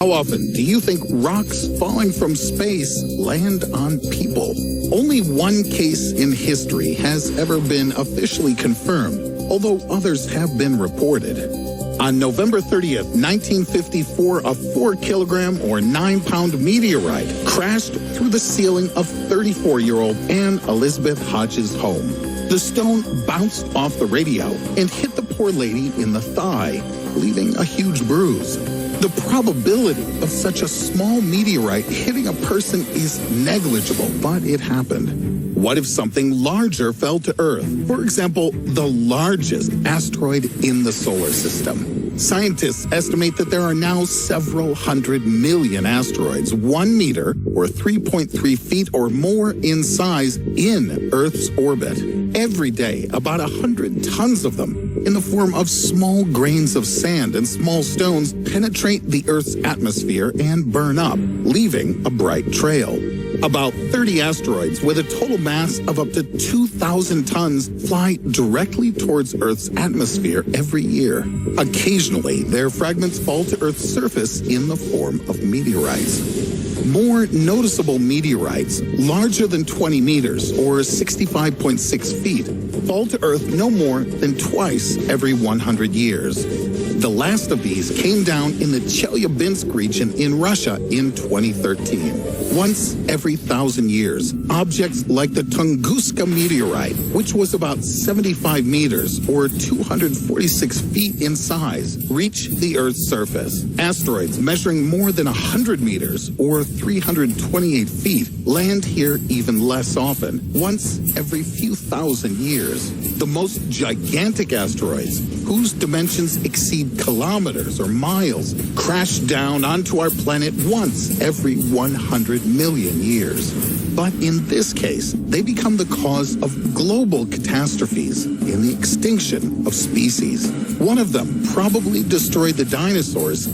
How often do you think rocks falling from space land on people? Only one case in history has ever been officially confirmed, although others have been reported. On November 30th, 1954, a 4-kilogram or 9-pound meteorite crashed through the ceiling of 34-year-old Anne Elizabeth Hodges' home. The stone bounced off the radio and hit the poor lady in the thigh, leaving a huge bruise. The probability of such a small meteorite hitting a person is negligible, but it happened. What if something larger fell to Earth? For example, the largest asteroid in the solar system. Scientists estimate that there are now several 100 million asteroids 1 meter or 3.3 feet or more in size in Earth's orbit. Every day, about 100 tons of them, in the form of small grains of sand and small stones, penetrate the Earth's atmosphere and burn up, leaving a bright trail. About 30 asteroids with a total mass of up to 2,000 tons fly directly towards Earth's atmosphere every year. Occasionally, their fragments fall to Earth's surface in the form of meteorites. More noticeable meteorites, larger than 20 meters or 65.6 feet, fall to Earth no more than twice every 100 years. The last of these came down in the Chelyabinsk region in Russia in 2013. Once every 1,000 years, objects like the Tunguska meteorite, which was about 75 meters or 246 feet in size, reach the Earth's surface. Asteroids measuring more than 100 meters or 328 feet land here even less often, once every few thousand years. The most gigantic asteroids, whose dimensions exceed kilometers or miles, crash down onto our planet once every 100 million years. But in this case, they become the cause of global catastrophes in the extinction of species. One of them probably destroyed the dinosaurs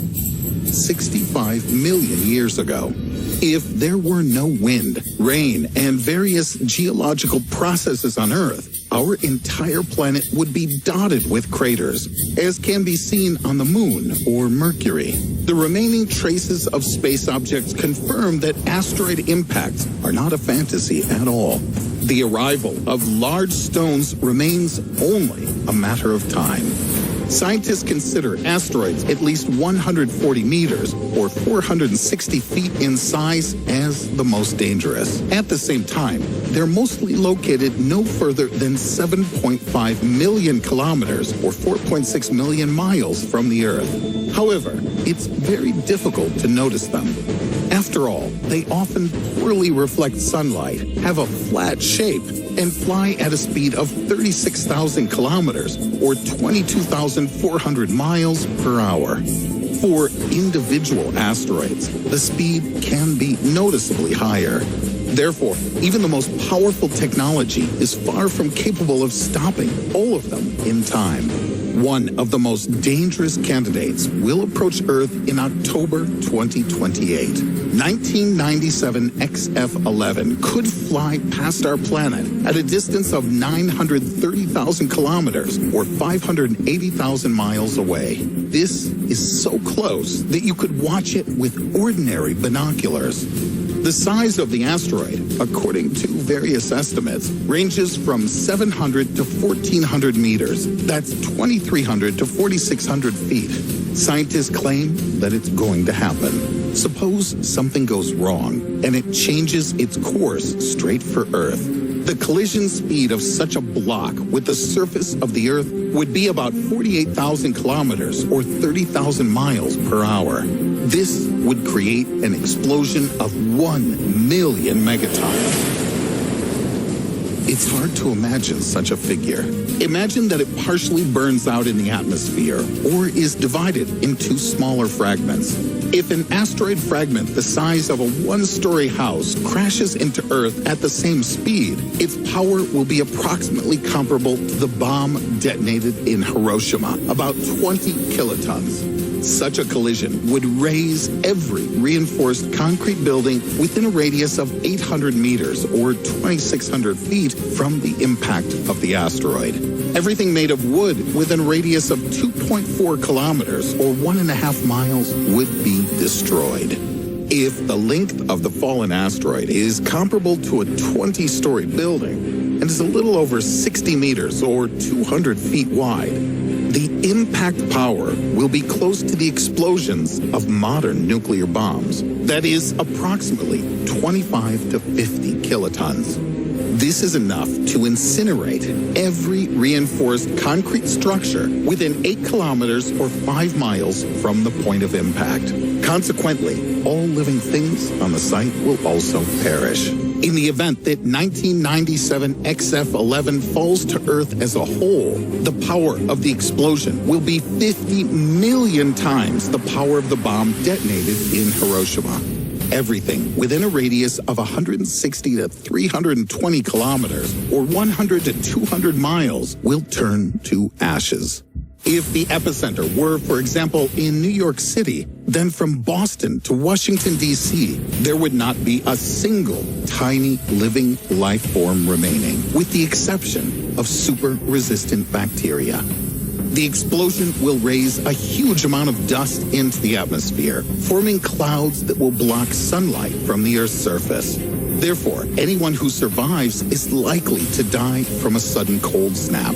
65 million years ago. If there were no wind, rain, and various geological processes on Earth, our entire planet would be dotted with craters, as can be seen on the Moon or Mercury. The remaining traces of space objects confirm that asteroid impacts are not a fantasy at all. The arrival of large stones remains only a matter of time. Scientists consider asteroids at least 140 meters or 460 feet in size as the most dangerous. At the same time, they're mostly located no further than 7.5 million kilometers or 4.6 million miles from the Earth. However, it's very difficult to notice them. After all, they often poorly reflect sunlight, have a flat shape, and fly at a speed of 36,000 kilometers or 22,400 miles per hour. For individual asteroids, the speed can be noticeably higher. Therefore, even the most powerful technology is far from capable of stopping all of them in time. One of the most dangerous candidates will approach Earth in October 2028. 1997 XF-11 could fly past our planet at a distance of 930,000 kilometers or 580,000 miles away. This is so close that you could watch it with ordinary binoculars. The size of the asteroid, according to various estimates, ranges from 700 to 1,400 meters. That's 2,300 to 4,600 feet. Scientists claim that it's going to happen. Suppose something goes wrong and it changes its course straight for Earth. The collision speed of such a block with the surface of the Earth would be about 48,000 kilometers or 30,000 miles per hour. This would create an explosion of 1 million megatons. It's hard to imagine such a figure. Imagine that it partially burns out in the atmosphere or is divided into smaller fragments. If an asteroid fragment the size of a one-story house crashes into Earth at the same speed, its power will be approximately comparable to the bomb detonated in Hiroshima, about 20 kilotons. Such a collision would raze every reinforced concrete building within a radius of 800 meters or 2,600 feet from the impact of the asteroid. Everything made of wood within a radius of 2.4 kilometers or 1.5 miles would be destroyed. If the length of the fallen asteroid is comparable to a 20-story building and is a little over 60 meters or 200 feet wide, the impact power will be close to the explosions of modern nuclear bombs. That is approximately 25 to 50 kilotons. This is enough to incinerate every reinforced concrete structure within 8 kilometers or 5 miles from the point of impact. Consequently, all living things on the site will also perish. In the event that 1997 XF-11 falls to Earth as a whole, the power of the explosion will be 50 million times the power of the bomb detonated in Hiroshima. Everything within a radius of 160 to 320 kilometers or 100 to 200 miles will turn to ashes. If the epicenter were, for example, in New York City, then from Boston to Washington, D.C., there would not be a single tiny living life form remaining, with the exception of super-resistant bacteria. The explosion will raise a huge amount of dust into the atmosphere, forming clouds that will block sunlight from the Earth's surface. Therefore, anyone who survives is likely to die from a sudden cold snap.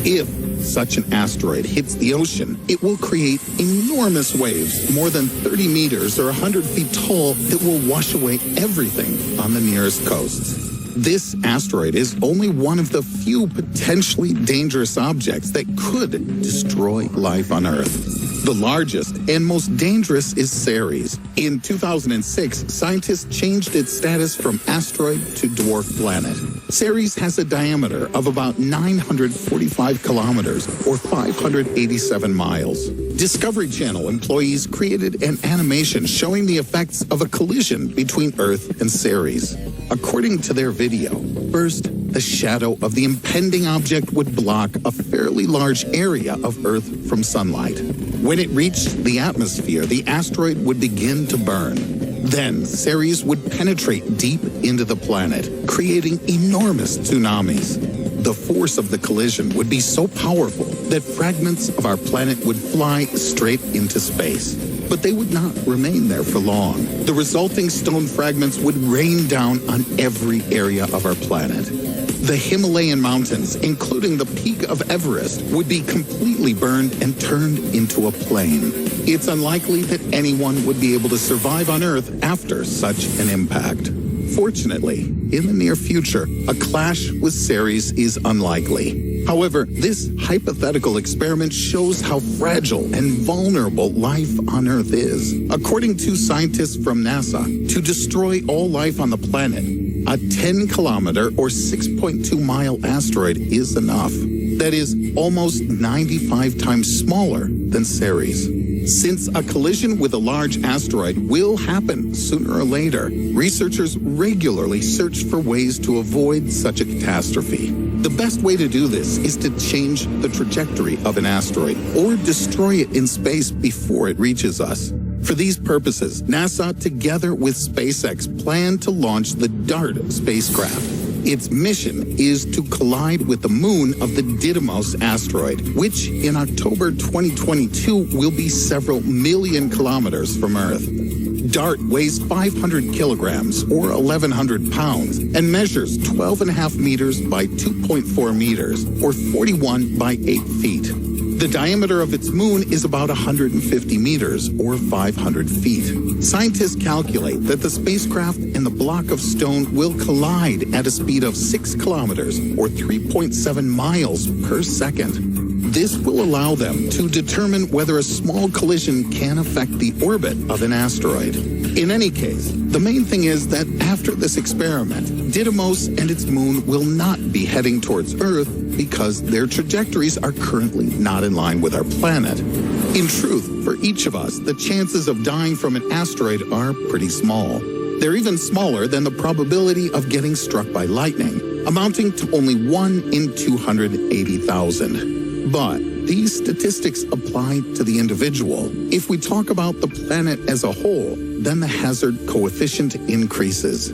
If such an asteroid hits the ocean, it will create enormous waves, more than 30 meters or 100 feet tall, that will wash away everything on the nearest coasts. This asteroid is only one of the few potentially dangerous objects that could destroy life on Earth. The largest and most dangerous is Ceres. In 2006, scientists changed its status from asteroid to dwarf planet. Ceres has a diameter of about 945 kilometers or 587 miles. Discovery Channel employees created an animation showing the effects of a collision between Earth and Ceres. According to their video, first, the shadow of the impending object would block a fairly large area of Earth from sunlight. When it reached the atmosphere, the asteroid would begin to burn. Then, Ceres would penetrate deep into the planet, creating enormous tsunamis. The force of the collision would be so powerful that fragments of our planet would fly straight into space. But they would not remain there for long. The resulting stone fragments would rain down on every area of our planet. The Himalayan mountains, including the peak of Everest, would be completely burned and turned into a plain. It's unlikely that anyone would be able to survive on Earth after such an impact. Fortunately, in the near future, a clash with Ceres is unlikely. However, this hypothetical experiment shows how fragile and vulnerable life on Earth is. According to scientists from NASA, to destroy all life on the planet, a 10-kilometer or 6.2-mile asteroid is enough. That is almost 95 times smaller than Ceres. Since a collision with a large asteroid will happen sooner or later, researchers regularly search for ways to avoid such a catastrophe. The best way to do this is to change the trajectory of an asteroid or destroy it in space before it reaches us. For these purposes, NASA, together with SpaceX, plan to launch the DART spacecraft. Its mission is to collide with the moon of the Didymos asteroid, which in October 2022 will be several million kilometers from Earth. DART weighs 500 kilograms or 1,100 pounds and measures 12.5 meters by 2.4 meters or 41 by 8 feet. The diameter of its moon is about 150 meters or 500 feet. Scientists calculate that the spacecraft and the block of stone will collide at a speed of 6 kilometers or 3.7 miles per second. This will allow them to determine whether a small collision can affect the orbit of an asteroid. In any case, the main thing is that after this experiment, Didymos and its moon will not be heading towards Earth because their trajectories are currently not in line with our planet. In truth, for each of us, the chances of dying from an asteroid are pretty small. They're even smaller than the probability of getting struck by lightning, amounting to only 1 in 280,000. But these statistics apply to the individual. If we talk about the planet as a whole, then the hazard coefficient increases.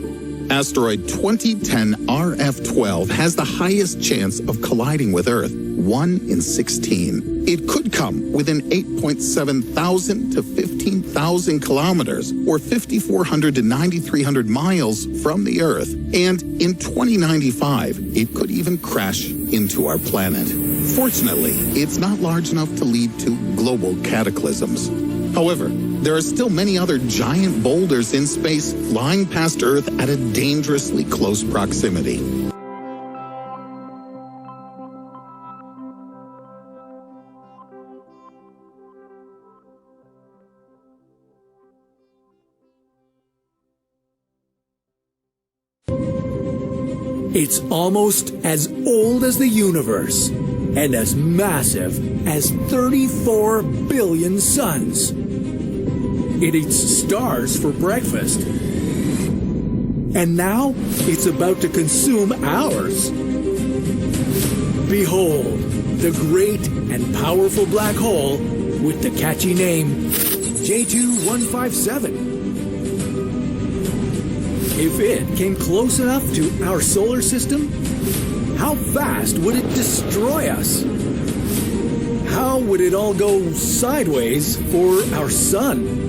Asteroid 2010 RF12 has the highest chance of colliding with Earth, 1 in 16. It could come within 8.7 thousand to 15,000 kilometers, or 5,400 to 9,300 miles from the Earth. And in 2095, it could even crash into our planet. Fortunately, it's not large enough to lead to global cataclysms. However, there are still many other giant boulders in space flying past Earth at a dangerously close proximity. It's almost as old as the universe and as massive as 34 billion suns. It eats stars for breakfast. And now it's about to consume ours. Behold, the great and powerful black hole with the catchy name J2157. If it came close enough to our solar system, how fast would it destroy us? How would it all go sideways for our sun?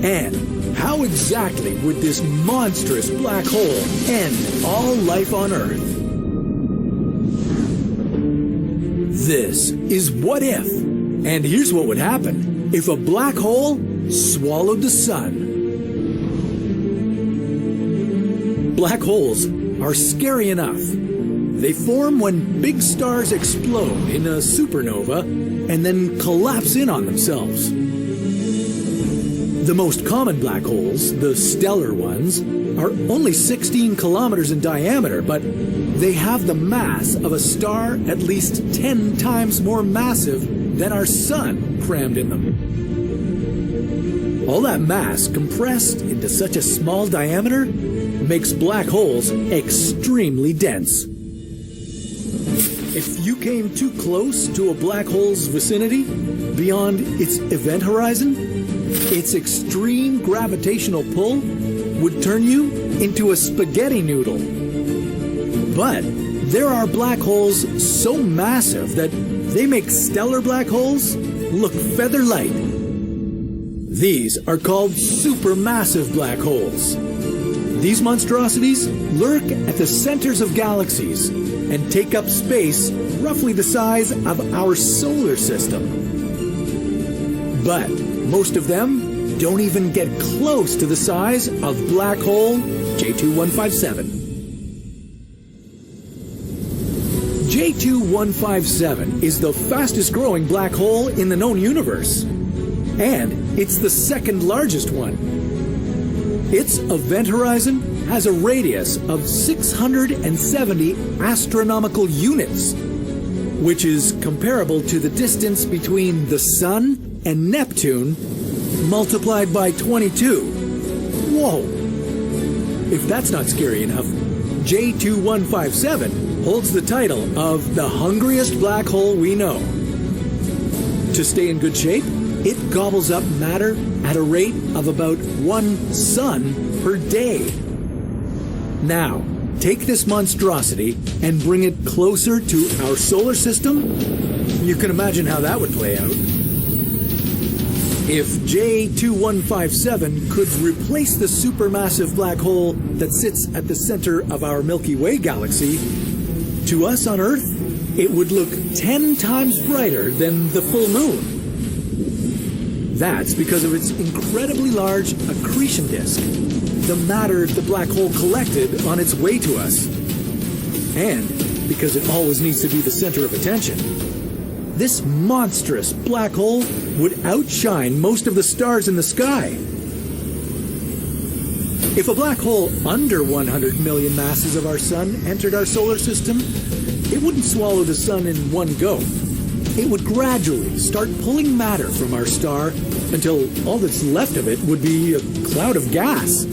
And how exactly would this monstrous black hole end all life on Earth? This is What If, and here's what would happen if a black hole swallowed the sun. Black holes are scary enough. They form when big stars explode in a supernova and then collapse in on themselves. The most common black holes, the stellar ones, are only 16 kilometers in diameter, but they have the mass of a star at least 10 times more massive than our sun crammed in them. All that mass compressed into such a small diameter makes black holes extremely dense. If you came too close to a black hole's vicinity, beyond its event horizon, its extreme gravitational pull would turn you into a spaghetti noodle. But there are black holes so massive that they make stellar black holes look feather light. These are called supermassive black holes. These monstrosities lurk at the centers of galaxies and take up space roughly the size of our solar system. But most of them don't even get close to the size of black hole J2157. J2157 is the fastest growing black hole in the known universe, and it's the second largest one. Its event horizon has a radius of 670 astronomical units, which is comparable to the distance between the Sun and Neptune multiplied by 22. Whoa! If that's not scary enough, J2157 holds the title of the hungriest black hole we know. To stay in good shape, it gobbles up matter at a rate of about 1 sun per day. Now, take this monstrosity and bring it closer to our solar system. You can imagine how that would play out. If J2157 could replace the supermassive black hole that sits at the center of our Milky Way galaxy, to us on Earth, it would look 10 times brighter than the full moon. That's because of its incredibly large accretion disk, the matter the black hole collected on its way to us. And because it always needs to be the center of attention. This monstrous black hole would outshine most of the stars in the sky. If a black hole under 100 million masses of our sun entered our solar system, it wouldn't swallow the sun in one go. It would gradually start pulling matter from our star until all that's left of it would be a cloud of gas.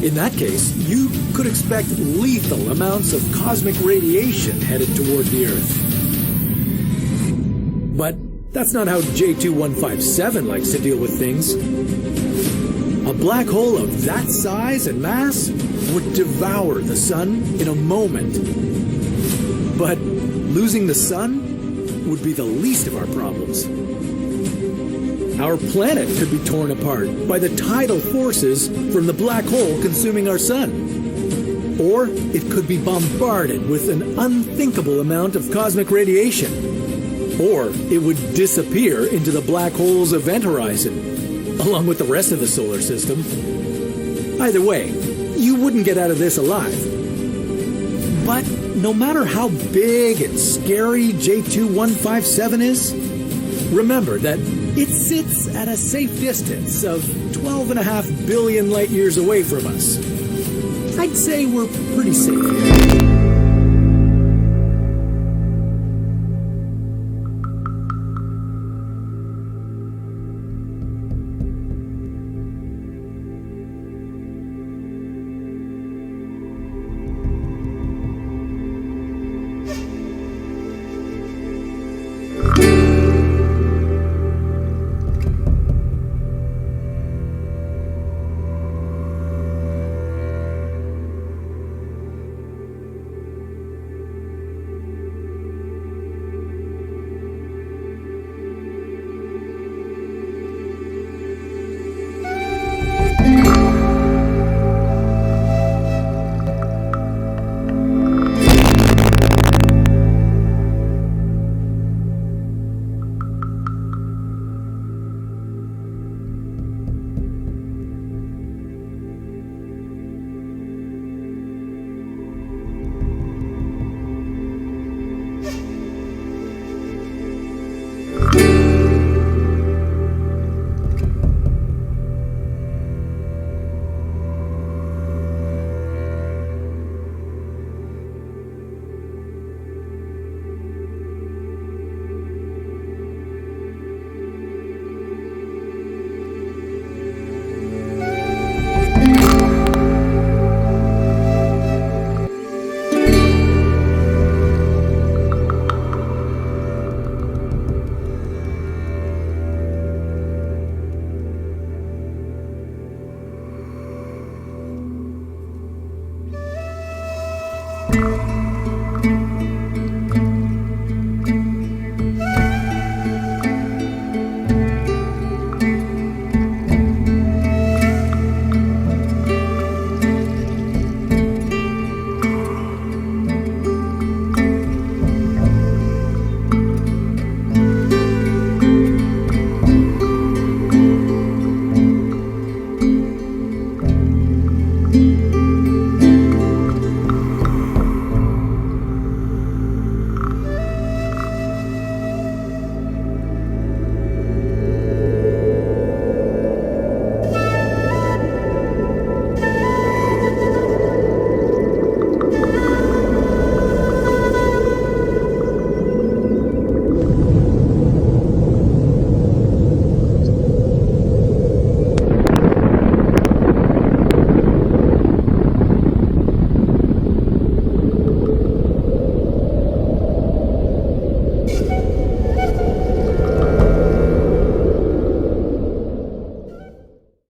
In that case, you could expect lethal amounts of cosmic radiation headed toward the Earth. But that's not how J2157 likes to deal with things. A black hole of that size and mass would devour the sun in a moment. But losing the sun would be the least of our problems. Our planet could be torn apart by the tidal forces from the black hole consuming our sun. Or it could be bombarded with an unthinkable amount of cosmic radiation. Or it would disappear into the black hole's event horizon, along with the rest of the solar system. Either way, you wouldn't get out of this alive. But no matter how big and scary J2157 is, remember that it sits at a safe distance of 12.5 billion light years away from us. I'd say we're pretty safe here.